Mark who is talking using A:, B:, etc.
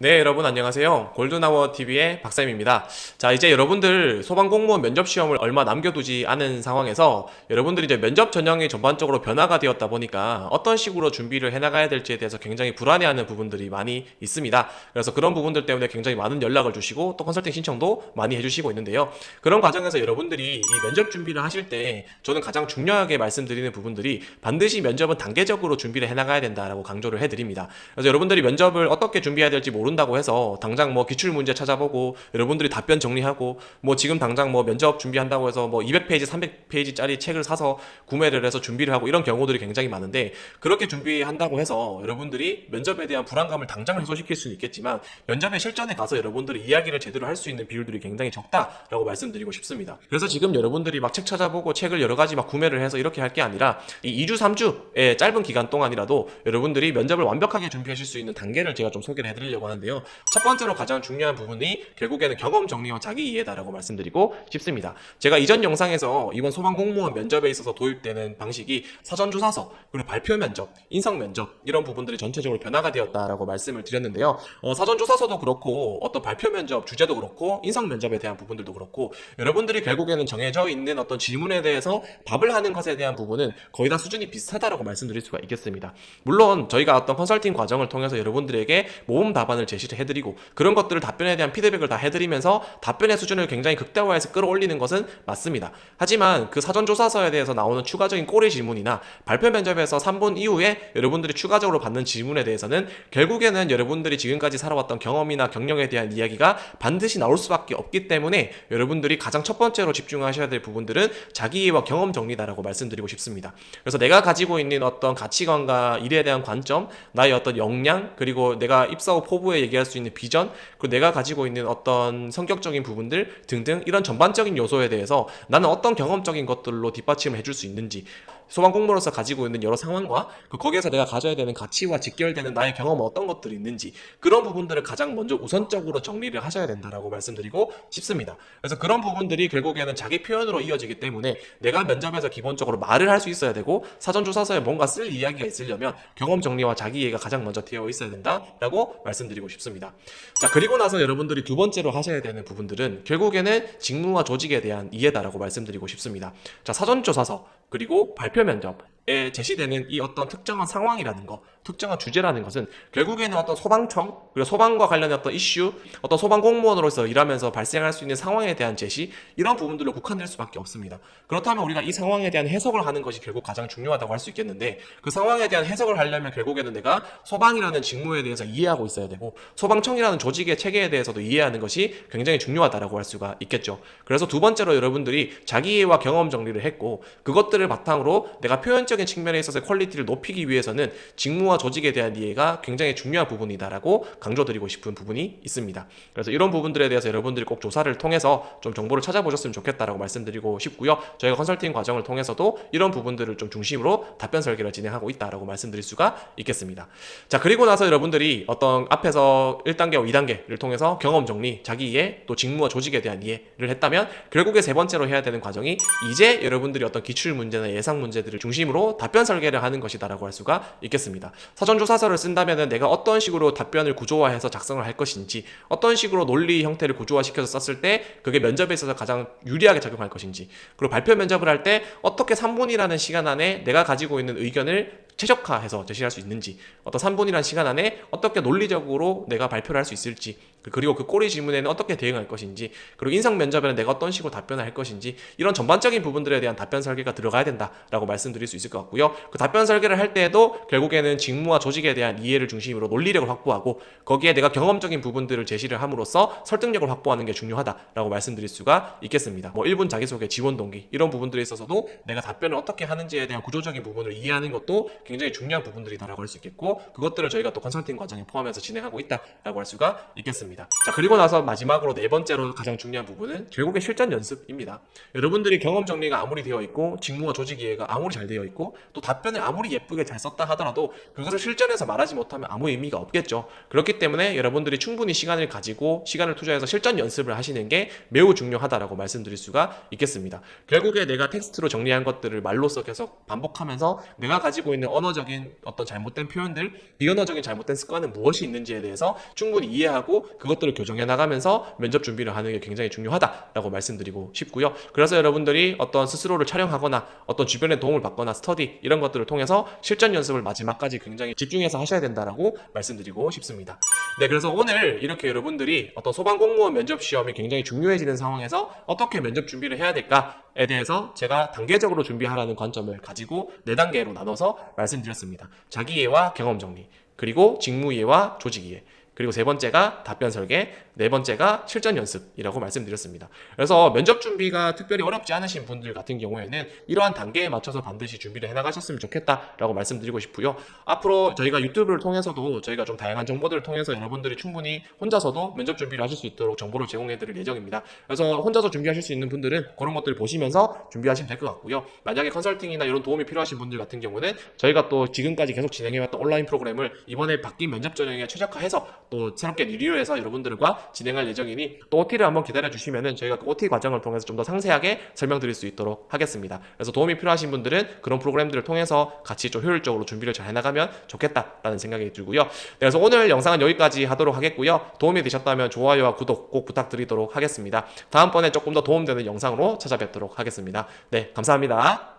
A: 네, 여러분 안녕하세요. 골든아워 TV의 박쌤입니다. 자, 이제 여러분들 소방공무원 면접 시험을 얼마 남겨두지 않은 상황에서 여러분들이 이제 면접 전형이 전반적으로 변화가 되었다 보니까 어떤 식으로 준비를 해나가야 될지에 대해서 굉장히 불안해하는 부분들이 많이 있습니다. 그래서 그런 부분들 때문에 굉장히 많은 연락을 주시고 또 컨설팅 신청도 많이 해주시고 있는데요. 그런 과정에서 여러분들이 이 면접 준비를 하실 때 저는 가장 중요하게 말씀드리는 부분들이 반드시 면접은 단계적으로 준비를 해나가야 된다라고 강조를 해드립니다. 그래서 여러분들이 면접을 어떻게 준비해야 될지 모른다고 해서 당장 뭐 기출 문제 찾아보고 여러분들이 답변 정리하고 뭐 지금 당장 뭐 면접 준비한다고 해서 뭐 200페이지, 300페이지짜리 책을 사서 구매를 해서 준비를 하고 이런 경우들이 굉장히 많은데 그렇게 준비한다고 해서 여러분들이 면접에 대한 불안감을 당장 해소시킬 수는 있겠지만 면접의 실전에 가서 여러분들이 이야기를 제대로 할 수 있는 비율들이 굉장히 적다라고 말씀드리고 싶습니다. 그래서 지금 여러분들이 막 책 찾아보고 책을 여러 가지 막 구매를 해서 이렇게 할 게 아니라 이 2주, 3주의 짧은 기간 동안이라도 여러분들이 면접을 완벽하게 준비하실 수 있는 단계를 제가 좀 소개를 해드리려고 하는데요. 첫 번째로 가장 중요한 부분이 결국에는 경험 정리와 자기 이해다라고 말씀드리고 싶습니다. 제가 이전 영상에서 이번 소방공무원 면접에 있어서 도입되는 방식이 사전조사서, 그리고 발표 면접, 인성 면접 이런 부분들이 전체적으로 변화가 되었다라고 말씀을 드렸는데요. 사전조사서도 그렇고 어떤 발표 면접 주제도 그렇고 인성 면접에 대한 부분들도 그렇고 여러분들이 결국에는 정해져 있는 어떤 질문에 대해서 답을 하는 것에 대한 부분은 거의 다 수준이 비슷하다라고 말씀드릴 수가 있겠습니다. 물론 저희가 어떤 컨설팅 과정을 통해서 여러분들에게 모범 답안을 제시를 해드리고 그런 것들을 답변에 대한 피드백을 다 해드리면서 답변의 수준을 굉장히 극대화해서 끌어올리는 것은 맞습니다. 하지만 그 사전조사서에 대해서 나오는 추가적인 꼬리 질문이나 발표 면접에서 3분 이후에 여러분들이 추가적으로 받는 질문에 대해서는 결국에는 여러분들이 지금까지 살아왔던 경험이나 경력에 대한 이야기가 반드시 나올 수밖에 없기 때문에 여러분들이 가장 첫 번째로 집중하셔야 될 부분들은 자기와 경험 정리다라고 말씀드리고 싶습니다. 그래서 내가 가지고 있는 어떤 가치관과 일에 대한 관점, 나의 어떤 역량, 그리고 내가 입사 후 포부에 얘기할 수 있는 비전, 그리고 내가 가지고 있는 어떤 성격적인 부분들 등등 이런 전반적인 요소에 대해서 나는 어떤 경험적인 것들로 뒷받침을 해줄 수 있는지, 소방공무원으로서 가지고 있는 여러 상황과 거기에서 내가 가져야 되는 가치와 직결되는 나의 경험은 어떤 것들이 있는지 그런 부분들을 가장 먼저 우선적으로 정리를 하셔야 된다라고 말씀드리고 싶습니다. 그래서 그런 부분들이 결국에는 자기 표현으로 이어지기 때문에 내가 면접에서 기본적으로 말을 할 수 있어야 되고 사전조사서에 뭔가 쓸 이야기가 있으려면 경험 정리와 자기 이해가 가장 먼저 되어 있어야 된다라고 말씀드리고 싶습니다. 자, 그리고 나서 여러분들이 두 번째로 하셔야 되는 부분들은 결국에는 직무와 조직에 대한 이해다라고 말씀드리고 싶습니다. 자, 사전조사서 그리고 발표 면접에 제시되는 이 어떤 특정한 상황이라는 거, 특정한 주제라는 것은 결국에는 어떤 소방청, 그리고 소방과 관련된 어떤 이슈, 어떤 소방공무원으로서 일하면서 발생할 수 있는 상황에 대한 제시, 이런 부분들로 국한될 수밖에 없습니다. 그렇다면 우리가 이 상황에 대한 해석을 하는 것이 결국 가장 중요하다고 할 수 있겠는데 그 상황에 대한 해석을 하려면 결국에는 내가 소방이라는 직무에 대해서 이해하고 있어야 되고 소방청이라는 조직의 체계에 대해서도 이해하는 것이 굉장히 중요하다고 할 수가 있겠죠. 그래서 두 번째로 여러분들이 자기 이해와 경험 정리를 했고 그것들을 바탕으로 내가 표현적인 측면에 있어서 퀄리티를 높이기 위해서는 직무와 조직에 대한 이해가 굉장히 중요한 부분이다라고 강조드리고 싶은 부분이 있습니다. 그래서 이런 부분들에 대해서 여러분들이 꼭 조사를 통해서 좀 정보를 찾아보셨으면 좋겠다라고 말씀드리고 싶고요. 저희가 컨설팅 과정을 통해서도 이런 부분들을 좀 중심으로 답변 설계를 진행하고 있다라고 말씀드릴 수가 있겠습니다. 자, 그리고 나서 여러분들이 어떤 앞에서 1단계와 2단계를 통해서 경험 정리, 자기 이해, 또 직무와 조직에 대한 이해를 했다면 결국에 세 번째로 해야 되는 과정이 이제 여러분들이 어떤 기출 문제나 예상 문제들을 중심으로 답변 설계를 하는 것이다라고 할 수가 있겠습니다. 사전조사서를 쓴다면 내가 어떤 식으로 답변을 구조화해서 작성을 할 것인지, 어떤 식으로 논리 형태를 구조화시켜서 썼을 때 그게 면접에 있어서 가장 유리하게 작용할 것인지, 그리고 발표 면접을 할 때 어떻게 3분이라는 시간 안에 내가 가지고 있는 의견을 최적화해서 제시할 수 있는지, 어떤 3분이라는 시간 안에 어떻게 논리적으로 내가 발표를 할 수 있을지, 그리고 그 꼬리 질문에는 어떻게 대응할 것인지, 그리고 인성 면접에는 내가 어떤 식으로 답변을 할 것인지, 이런 전반적인 부분들에 대한 답변 설계가 들어가야 된다라고 말씀드릴 수 있을 것 같고요. 그 답변 설계를 할 때에도 결국에는 직무와 조직에 대한 이해를 중심으로 논리력을 확보하고 거기에 내가 경험적인 부분들을 제시를 함으로써 설득력을 확보하는 게 중요하다라고 말씀드릴 수가 있겠습니다. 뭐 1분 자기소개, 지원 동기 이런 부분들에 있어서도 내가 답변을 어떻게 하는지에 대한 구조적인 부분을 이해하는 것도 굉장히 중요한 부분들이다라고 할 수 있겠고 그것들을 저희가 또 컨설팅 과정에 포함해서 진행하고 있다라고 할 수가 있겠습니다. 되겠습니다. 자, 그리고 나서 마지막으로 네 번째로 가장 중요한 부분은 결국에 실전 연습입니다. 여러분들이 경험 정리가 아무리 되어 있고 직무와 조직 이해가 아무리 잘 되어 있고 또 답변을 아무리 예쁘게 잘 썼다 하더라도 그것을 실전에서 말하지 못하면 아무 의미가 없겠죠. 그렇기 때문에 여러분들이 충분히 시간을 가지고 시간을 투자해서 실전 연습을 하시는 게 매우 중요하다라고 말씀드릴 수가 있겠습니다. 결국에 내가 텍스트로 정리한 것들을 말로써 계속 반복하면서 내가 가지고 있는 언어적인 어떤 잘못된 표현들, 비언어적인 잘못된 습관은 무엇이 있는지에 대해서 충분히 이해하고 그것들을 교정해 나가면서 면접 준비를 하는 게 굉장히 중요하다라고 말씀드리고 싶고요. 그래서 여러분들이 어떤 스스로를 촬영하거나 어떤 주변의 도움을 받거나 스터디 이런 것들을 통해서 실전 연습을 마지막까지 굉장히 집중해서 하셔야 된다라고 말씀드리고 싶습니다. 네, 그래서 오늘 이렇게 여러분들이 어떤 소방 공무원 면접 시험이 굉장히 중요해지는 상황에서 어떻게 면접 준비를 해야 될까에 대해서 제가 단계적으로 준비하라는 관점을 가지고 4단계로 나눠서 말씀드렸습니다. 자기 이해와 경험 정리, 그리고 직무 이해와 조직 이해, 그리고 세 번째가 답변 설계, 네 번째가 실전 연습이라고 말씀드렸습니다. 그래서 면접 준비가 특별히 어렵지 않으신 분들 같은 경우에는 이러한 단계에 맞춰서 반드시 준비를 해나가셨으면 좋겠다라고 말씀드리고 싶고요. 앞으로 저희가 유튜브를 통해서도 저희가 좀 다양한 정보들을 통해서 여러분들이 충분히 혼자서도 면접 준비를 하실 수 있도록 정보를 제공해 드릴 예정입니다. 그래서 혼자서 준비하실 수 있는 분들은 그런 것들을 보시면서 준비하시면 될 것 같고요. 만약에 컨설팅이나 이런 도움이 필요하신 분들 같은 경우는 저희가 또 지금까지 계속 진행해왔던 온라인 프로그램을 이번에 바뀐 면접 전형에 최적화해서 또 새롭게 리뷰해서 여러분들과 진행할 예정이니 또 OT를 한번 기다려 주시면은 저희가 그 OT 과정을 통해서 좀 더 상세하게 설명드릴 수 있도록 하겠습니다. 그래서 도움이 필요하신 분들은 그런 프로그램들을 통해서 같이 좀 효율적으로 준비를 잘 해나가면 좋겠다라는 생각이 들고요. 네, 그래서 오늘 영상은 여기까지 하도록 하겠고요. 도움이 되셨다면 좋아요와 구독 꼭 부탁드리도록 하겠습니다. 다음번에 조금 더 도움되는 영상으로 찾아뵙도록 하겠습니다. 네, 감사합니다.